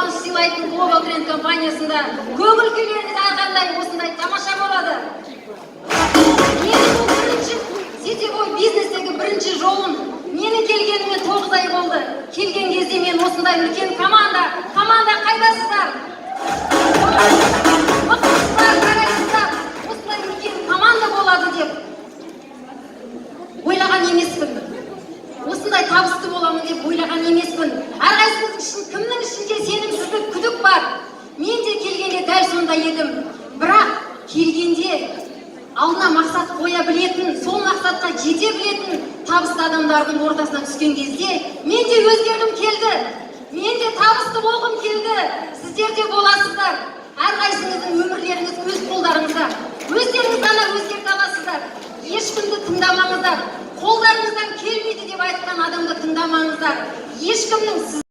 табыс сыйлайтын Global Trend компаниясында көңіл күйлеріңіз қандай осындай тамаша болады. Менің бұл бірінші сетевой бизнестегі бірінші жолым. Менің келгеніме 9 ай болды. Келген кезде мен осындай үлкен команда қайдасыздар? Мықтысыздар, қарайсыздар. Осындай үлкен команда болады деп ойлаған емеспін. Осындай табысты боламын деп ойлаған емеспін. Әрқайсымыз үшін кімнің ішінде сенімсіздік, күдік бар. Мен де келгенде дәл сондай едім. Бірақ келгенде алдына мақсат қоя білетін, сол мақсатқа жете білетін табысты адамдардың ортасына түскен кезде мен де өзгергім келді. Мен де табысты болғым келді. Сіздер де боласыздар. Әрқайсыңыздың өмірлеріңіз өз қолдарыңызда. Өздеріңіз ғана өзгерте аласыздар. Ешкімді тыңдамаңыздар. Қолдарыңыздан келмейді деп айтқан адамды тыңдамаңыздар. Ешкімнің